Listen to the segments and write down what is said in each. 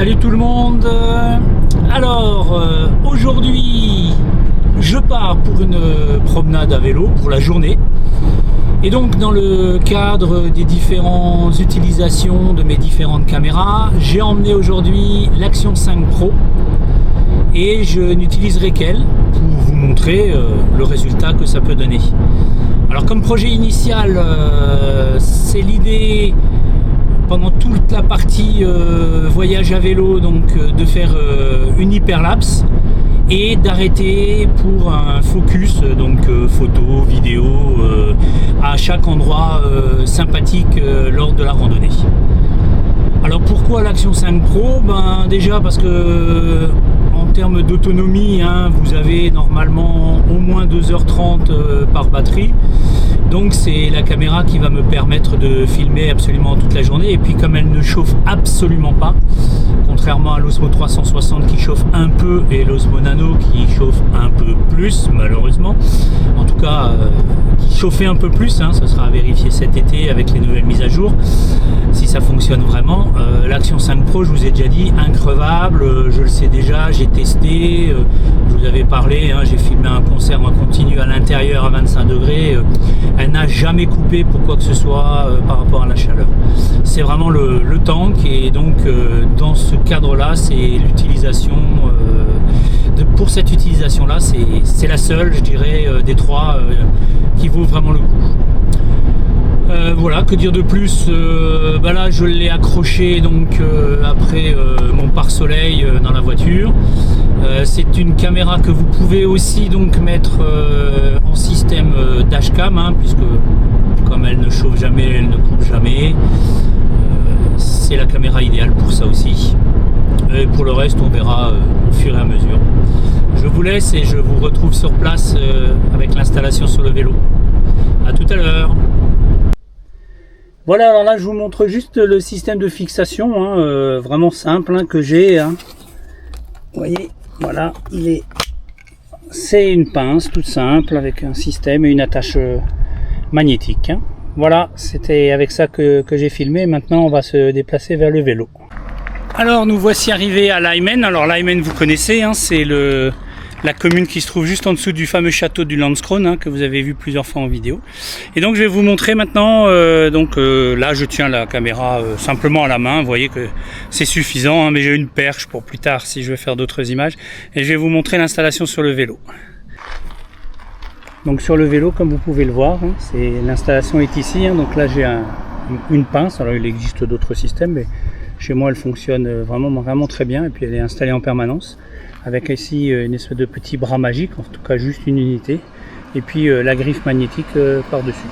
Salut tout le monde. Alors aujourd'hui je pars pour une promenade à vélo pour la journée et donc dans le cadre des différentes utilisations de mes différentes caméras, j'ai emmené aujourd'hui l'Action 5 Pro et je n'utiliserai qu'elle pour vous montrer le résultat que ça peut donner. Alors comme projet initial, c'est l'idée pendant toute la partie voyage à vélo, donc de faire une hyperlapse et d'arrêter pour un focus, donc photo, vidéo, à chaque endroit sympathique lors de la randonnée. Alors pourquoi l'Action 5 Pro? Déjà parce que en termes d'autonomie, vous avez normalement au moins 2h30 par batterie. Donc c'est la caméra qui va me permettre de filmer absolument toute la journée. Et puis comme elle ne chauffe absolument pas, contrairement à l'Osmo 360 qui chauffe un peu et l'Osmo Nano qui chauffe un peu plus malheureusement, en tout cas qui chauffait un peu plus, ça sera à vérifier cet été avec les nouvelles mises à jour si ça fonctionne vraiment. L'Action 5 Pro, je vous ai déjà dit, increvable, je le sais déjà, j'ai testé, je vous avais parlé, j'ai filmé un concert en continu à l'intérieur à 25 degrés, elle n'a jamais coupé pour quoi que ce soit par rapport à la chaleur. C'est vraiment le tank, et donc dans ce cadre là, c'est l'utilisation pour cette utilisation là, c'est la seule, je dirais, des trois qui vaut vraiment le coup. Voilà, que dire de plus. Là je l'ai accroché donc après mon pare-soleil dans la voiture. C'est une caméra que vous pouvez aussi donc mettre en système dashcam, puisque comme elle ne chauffe jamais, elle ne coupe jamais, c'est la caméra idéale pour ça aussi. Et pour le reste on verra au fur et à mesure. Je vous laisse et je vous retrouve sur place avec l'installation sur le vélo. A tout à l'heure. Voilà, alors là je vous montre juste le système de fixation, vraiment simple, que j'ai. Vous voyez, voilà, c'est une pince toute simple avec un système et une attache magnétique. Voilà, c'était avec ça que j'ai filmé. Maintenant on va se déplacer vers le vélo. Alors nous voici arrivés à Leimen. Alors Leimen, vous connaissez, c'est la commune qui se trouve juste en dessous du fameux château du Landskrona, que vous avez vu plusieurs fois en vidéo. Et donc je vais vous montrer maintenant, là je tiens la caméra simplement à la main, vous voyez que c'est suffisant, mais j'ai une perche pour plus tard si je veux faire d'autres images. Et je vais vous montrer l'installation sur le vélo. Donc sur le vélo, comme vous pouvez le voir, l'installation est ici, donc là j'ai une pince. Alors il existe d'autres systèmes, mais chez moi elle fonctionne vraiment très bien, et puis elle est installée en permanence avec ici une espèce de petit bras magique, en tout cas juste une unité, et puis la griffe magnétique par dessus.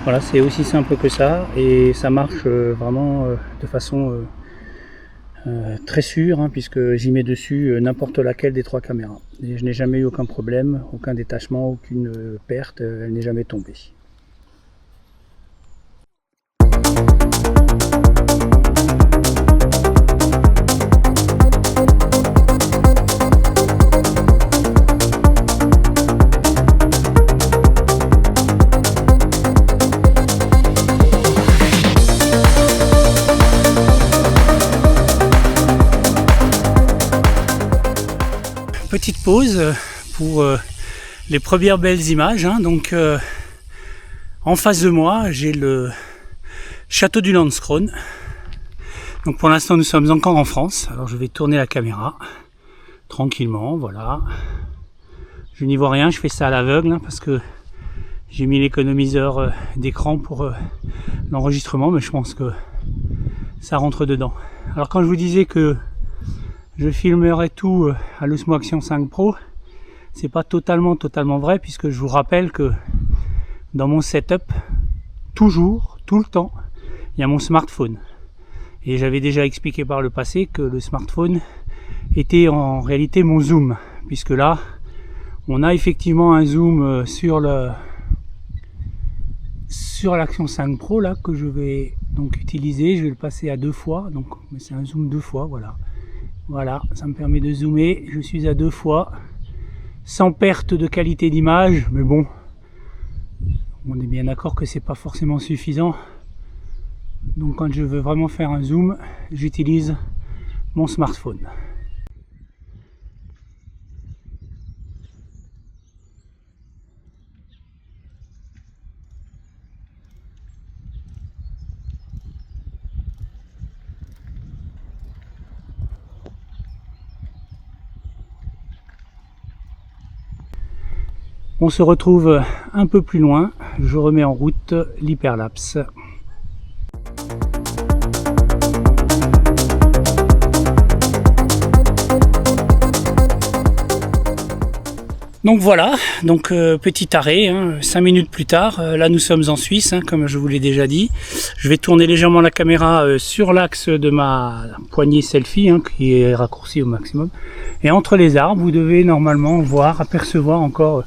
Voilà, c'est aussi simple que ça, et ça marche vraiment de façon très sûre, puisque j'y mets dessus n'importe laquelle des trois caméras, et je n'ai jamais eu aucun problème, aucun détachement, aucune perte, elle n'est jamais tombée. Petite pause pour les premières belles images. Donc en face de moi j'ai le château du Landskrona. Donc pour l'instant nous sommes encore en France. Alors je vais tourner la caméra tranquillement, voilà. Je n'y vois rien, je fais ça à l'aveugle, parce que j'ai mis l'économiseur d'écran pour l'enregistrement, mais je pense que ça rentre dedans. Alors quand je vous disais que je filmerai tout à l'Osmo Action 5 Pro, c'est pas totalement vrai, puisque je vous rappelle que dans mon setup, toujours, tout le temps, il y a mon smartphone. Et j'avais déjà expliqué par le passé que le smartphone était en réalité mon zoom, puisque là, on a effectivement un zoom sur l'Action 5 Pro là que je vais donc utiliser. Je vais le passer à 2 fois, donc c'est un zoom 2 fois, voilà. Voilà, ça me permet de zoomer, je suis à 2 fois, sans perte de qualité d'image, mais bon, on est bien d'accord que c'est pas forcément suffisant. Donc quand je veux vraiment faire un zoom, j'utilise mon smartphone. On se retrouve un peu plus loin, je remets en route l'hyperlapse. Donc voilà, donc petit arrêt, 5 minutes plus tard, là nous sommes en Suisse, comme je vous l'ai déjà dit. Je vais tourner légèrement la caméra sur l'axe de ma poignée selfie, qui est raccourci au maximum. Et entre les arbres, vous devez normalement voir, apercevoir encore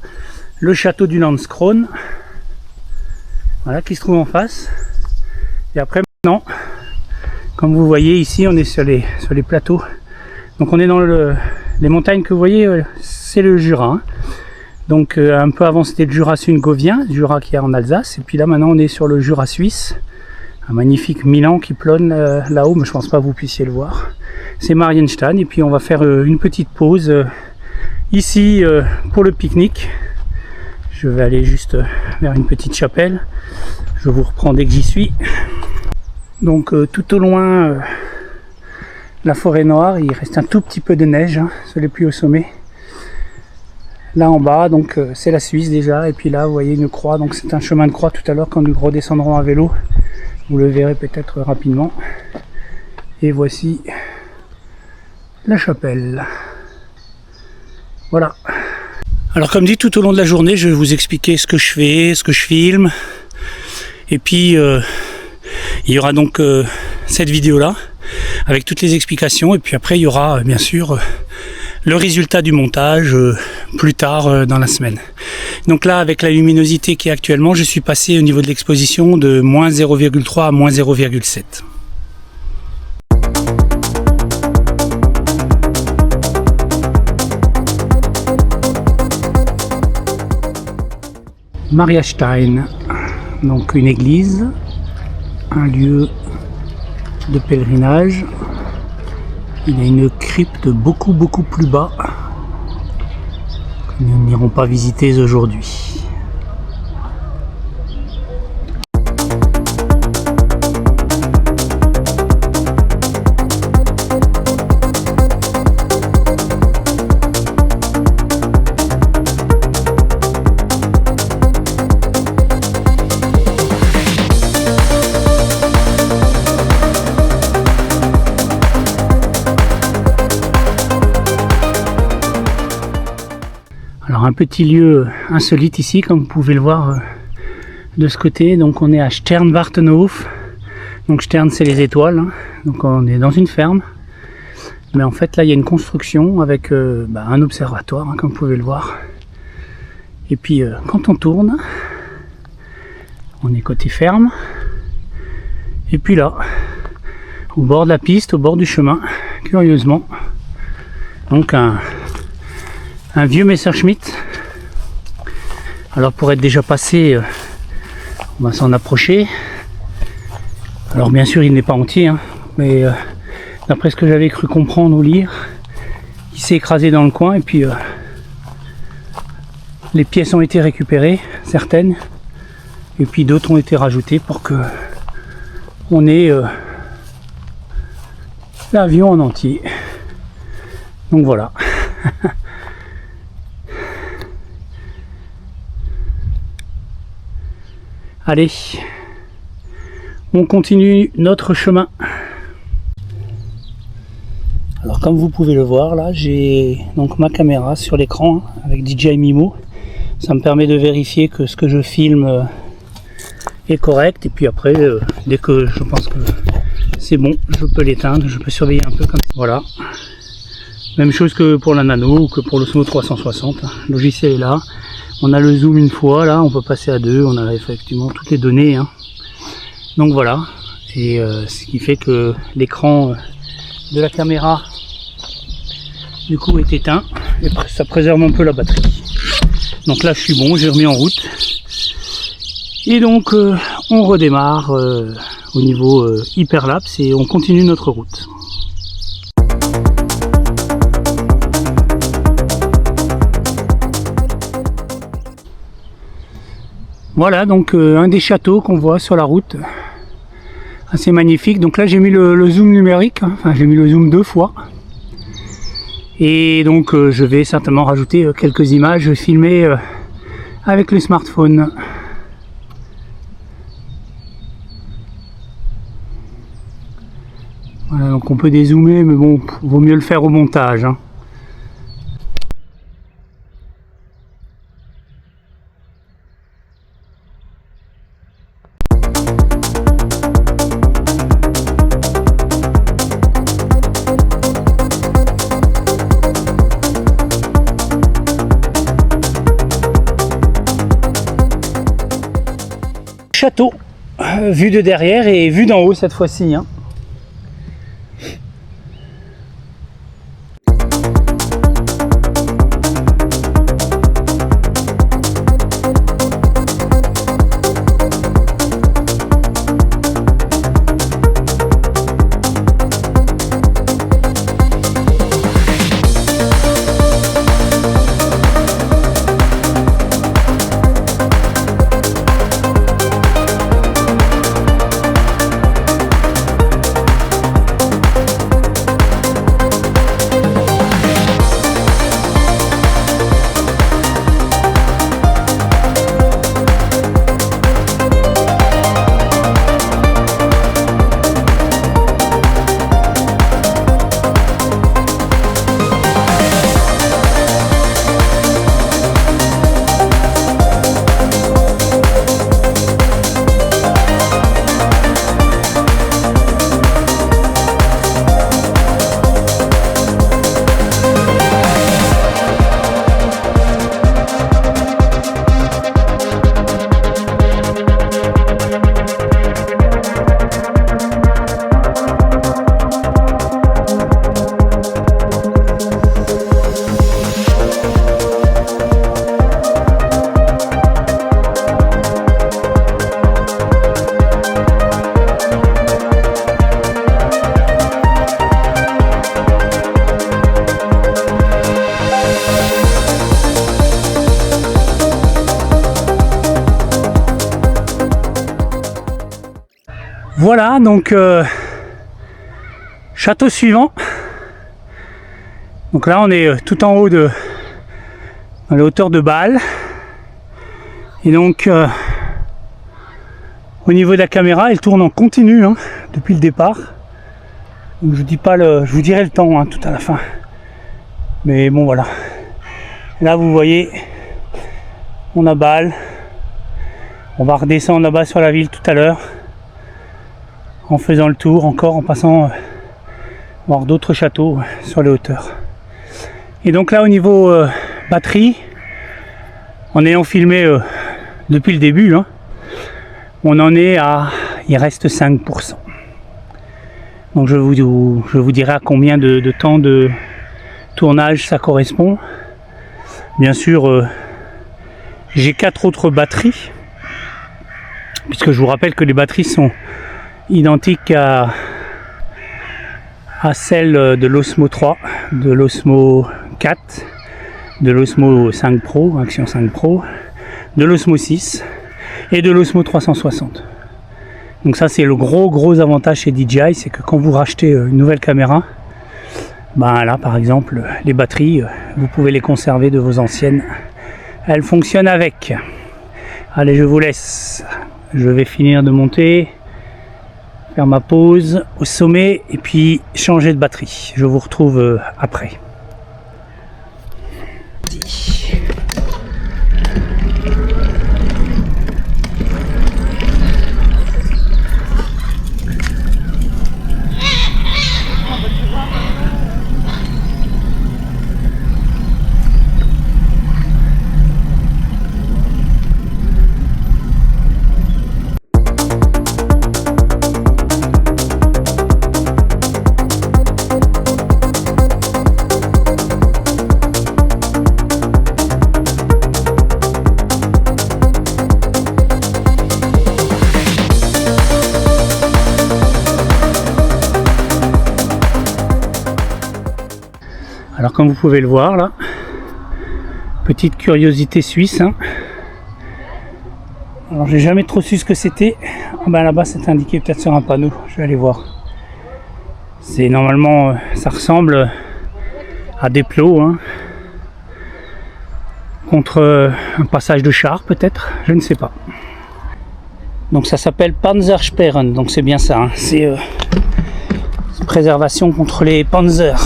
le château du Landskrona, voilà, qui se trouve en face. Et après maintenant, comme vous voyez ici, on est sur les plateaux. Donc on est dans les montagnes que vous voyez, c'est le Jura. Donc un peu avant c'était le Jura sungovien, le Jura qui est en Alsace. Et puis là maintenant on est sur le Jura suisse. Un magnifique Milan qui plonne là-haut, mais je pense pas que vous puissiez le voir. C'est Marienstein. Et puis on va faire une petite pause ici pour le pique-nique. Je vais aller juste vers une petite chapelle. Je vous reprends dès que j'y suis. Donc tout au loin, la forêt noire, il reste un tout petit peu de neige sur les plus hauts sommets. Là en bas, donc c'est la Suisse déjà. Et puis là, vous voyez une croix. Donc c'est un chemin de croix tout à l'heure quand nous redescendrons à vélo. Vous le verrez peut-être rapidement. Et voici la chapelle. Voilà. Alors comme dit, tout au long de la journée, je vais vous expliquer ce que je fais, ce que je filme. Et puis, il y aura donc cette vidéo-là, avec toutes les explications. Et puis après, il y aura bien sûr le résultat du montage plus tard dans la semaine. Donc là, avec la luminosité qui est actuellement, je suis passé au niveau de l'exposition de moins 0,3 à moins 0,7. Marienstein, donc une église, un lieu de pèlerinage. Il y a une crypte beaucoup plus bas que nous n'irons pas visiter aujourd'hui. Alors un petit lieu insolite ici, comme vous pouvez le voir de ce côté. Donc on est à Sternwartenhof. Donc Stern c'est les étoiles. Donc on est dans une ferme. Mais en fait là il y a une construction avec un observatoire, comme vous pouvez le voir. Et puis quand on tourne, on est côté ferme. Et puis là, au bord de la piste, au bord du chemin, curieusement, donc un vieux Messerschmitt. Alors pour être déjà passé, on va s'en approcher. Alors bien sûr il n'est pas entier, mais d'après ce que j'avais cru comprendre ou lire, il s'est écrasé dans le coin et puis les pièces ont été récupérées, certaines, et puis d'autres ont été rajoutées pour que on ait l'avion en entier. Donc voilà. Allez, on continue notre chemin. Alors comme vous pouvez le voir là, j'ai donc ma caméra sur l'écran avec DJI Mimo. Ça me permet de vérifier que ce que je filme est correct. Et puis après, dès que je pense que c'est bon, je peux l'éteindre, je peux surveiller un peu comme ça. Voilà. Même chose que pour la Nano ou que pour l'Osmo 360. Le logiciel est là. On a le zoom une fois, là on peut passer à deux, on a effectivement toutes les données. Donc voilà, et ce qui fait que l'écran de la caméra du coup est éteint et ça préserve un peu la batterie. Donc là je suis bon, j'ai remis en route. Et donc on redémarre au niveau hyperlapse et on continue notre route. Voilà donc un des châteaux qu'on voit sur la route. Assez magnifique. Donc là j'ai mis le zoom numérique, hein. Enfin j'ai mis le zoom 2 fois. Et donc je vais certainement rajouter quelques images filmées avec le smartphone. Voilà, donc on peut dézoomer, mais bon, vaut mieux le faire au montage, hein. Château, vue de derrière et vue d'en haut cette fois-ci, hein. Voilà donc château suivant. Donc là on est tout en haut dans la hauteur de Bâle. Et donc au niveau de la caméra elle tourne en continu, hein, depuis le départ. Donc je vous dirai le temps, hein, tout à la fin. Mais bon voilà. Là vous voyez on a Bâle. On va redescendre là-bas sur la ville tout à l'heure, en faisant le tour encore, en passant voir d'autres châteaux sur les hauteurs. Et donc là au niveau batterie, en ayant filmé depuis le début, hein, on en est à, il reste 5%. Donc je vous dirai à combien de temps de tournage ça correspond. Bien sûr j'ai 4 autres batteries, puisque je vous rappelle que les batteries sont identiques à celles de l'Osmo 3, de l'Osmo 4, de l'Osmo 5 Pro, Action 5 Pro, de l'Osmo 6 et de l'Osmo 360. Donc ça c'est le gros avantage chez DJI, c'est que quand vous rachetez une nouvelle caméra, ben là par exemple les batteries, vous pouvez les conserver de vos anciennes, elles fonctionnent avec. Allez, je vous laisse, je vais finir de monter, faire ma pause au sommet et puis changer de batterie. Je vous retrouve après. Alors comme vous pouvez le voir là, petite curiosité suisse, hein. Alors j'ai jamais trop su ce que c'était. Ah ben là-bas c'est indiqué peut-être sur un panneau, je vais aller voir. C'est normalement, ça ressemble à des plots, hein, contre un passage de char peut-être, je ne sais pas. Donc ça s'appelle Panzersperren, donc c'est bien ça, hein. C'est préservation contre les panzers.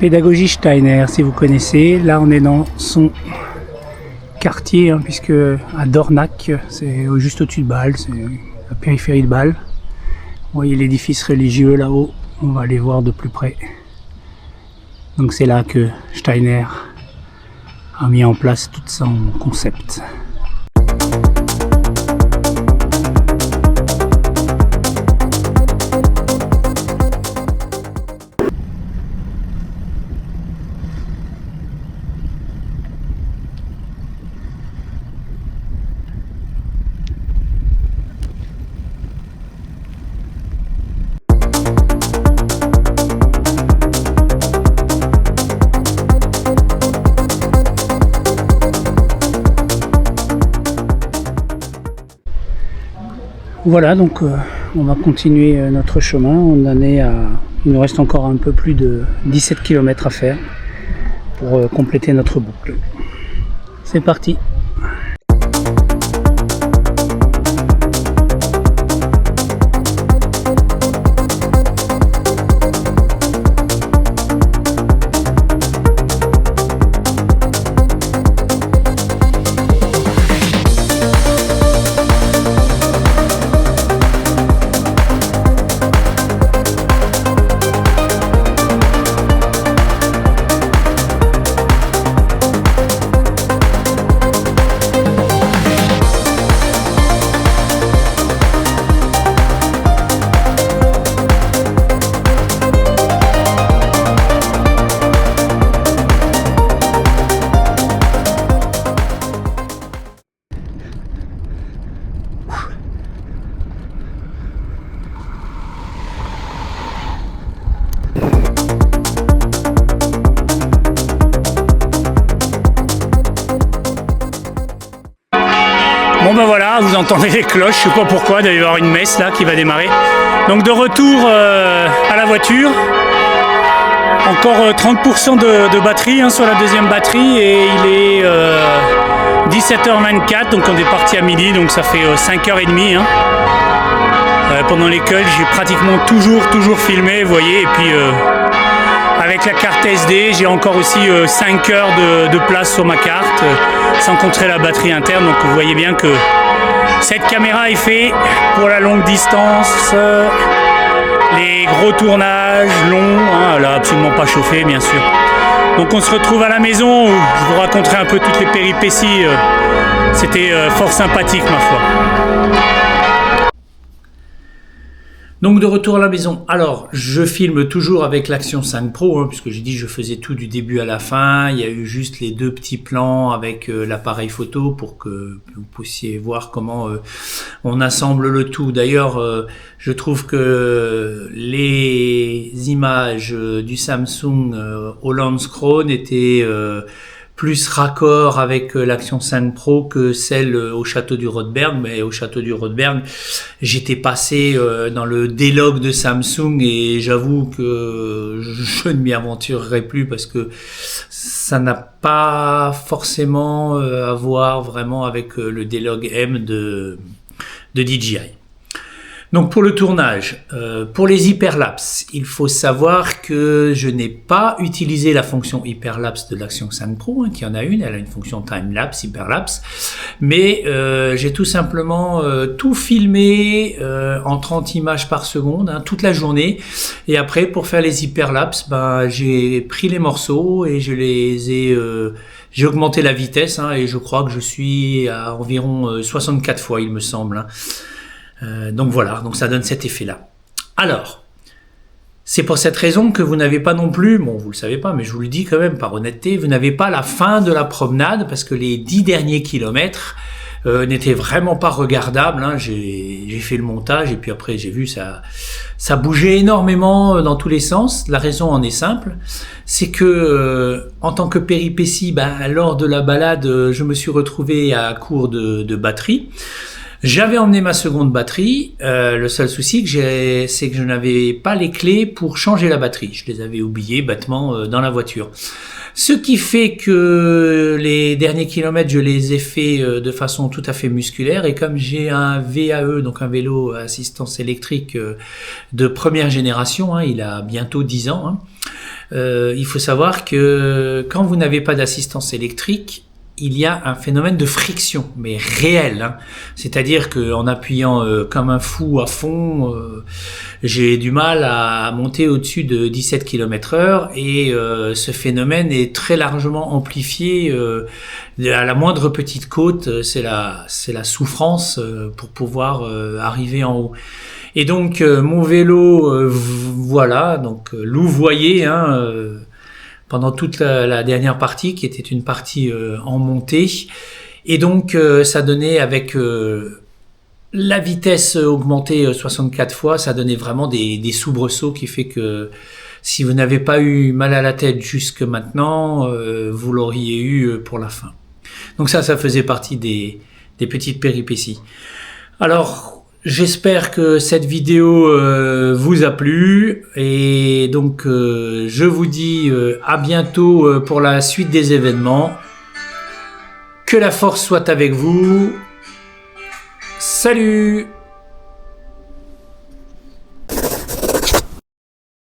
Pédagogie Steiner, si vous connaissez. Là, on est dans son quartier, hein, puisque à Dornach, c'est juste au-dessus de Bâle, c'est la périphérie de Bâle. Vous voyez l'édifice religieux là-haut, on va aller voir de plus près. Donc c'est là que Steiner a mis en place tout son concept. Voilà, donc on va continuer notre chemin. On en est à, il nous reste encore un peu plus de 17 km à faire pour compléter notre boucle. C'est parti. Bon ben voilà, vous entendez les cloches, je sais pas pourquoi, il doit y avoir une messe là qui va démarrer. Donc de retour à la voiture, encore 30% de batterie, hein, sur la deuxième batterie, et il est 17h24, donc on est parti à midi, donc ça fait 5h30. Hein. Pendant l'école, j'ai pratiquement toujours filmé, vous voyez, et puis avec la carte SD, j'ai encore aussi 5 heures de place sur ma carte, sans compter la batterie interne. Donc vous voyez bien que cette caméra est faite pour la longue distance, les gros tournages longs, hein, elle n'a absolument pas chauffé bien sûr. Donc on se retrouve à la maison où je vous raconterai un peu toutes les péripéties, c'était fort sympathique ma foi. Donc de retour à la maison, alors je filme toujours avec l'Action 5 Pro, hein, puisque j'ai dit que je faisais tout du début à la fin. Il y a eu juste les deux petits plans avec l'appareil photo pour que vous puissiez voir comment on assemble le tout. D'ailleurs, je trouve que les images du Samsung Holland Chrome étaient plus raccord avec l'Action 5 Pro que celle au château du Rodberg. Mais au château du Rodberg, j'étais passé dans le D-Log de Samsung et j'avoue que je ne m'y aventurerai plus parce que ça n'a pas forcément à voir vraiment avec le D-Log M de DJI. Donc pour le tournage, pour les hyperlapses, il faut savoir que je n'ai pas utilisé la fonction hyperlapse de l'Action 5 Pro, hein, qui en a une, elle a une fonction timelapse, hyperlapse, mais j'ai tout simplement tout filmé en 30 images par seconde, hein, toute la journée, et après pour faire les hyperlapses, j'ai pris les morceaux et je les ai... j'ai augmenté la vitesse, hein, et je crois que je suis à environ 64 fois, il me semble, hein. Donc voilà, donc ça donne cet effet-là. Alors, C'est pour cette raison que vous n'avez pas non plus, bon vous le savez pas, mais je vous le dis quand même par honnêteté, vous n'avez pas la fin de la promenade parce que les 10 derniers kilomètres n'étaient vraiment pas regardables. Hein. J'ai fait le montage et puis après j'ai vu ça bougeait énormément dans tous les sens. La raison en est simple, c'est que en tant que péripétie, lors de la balade, je me suis retrouvé à court de batterie. J'avais emmené ma seconde batterie, le seul souci c'est que je n'avais pas les clés pour changer la batterie. Je les avais oubliées bêtement dans la voiture. Ce qui fait que les derniers kilomètres, je les ai fait de façon tout à fait musculaire. Et comme j'ai un VAE, donc un vélo à assistance électrique de première génération, il a bientôt 10 ans, il faut savoir que quand vous n'avez pas d'assistance électrique, il y a un phénomène de friction, mais réel. C'est-à-dire qu'en appuyant comme un fou à fond, j'ai du mal à monter au-dessus de 17 km/h et ce phénomène est très largement amplifié à la moindre petite côte. C'est la souffrance pour pouvoir arriver en haut. Et donc mon vélo, voilà, donc louvoyé, pendant toute la dernière partie, qui était une partie en montée. Et donc, ça donnait avec la vitesse augmentée 64 fois, ça donnait vraiment des soubresauts qui fait que si vous n'avez pas eu mal à la tête jusque maintenant, vous l'auriez eu pour la fin. Donc ça faisait partie des petites péripéties. Alors, j'espère que cette vidéo vous a plu et donc je vous dis à bientôt pour la suite des événements. Que la force soit avec vous. Salut!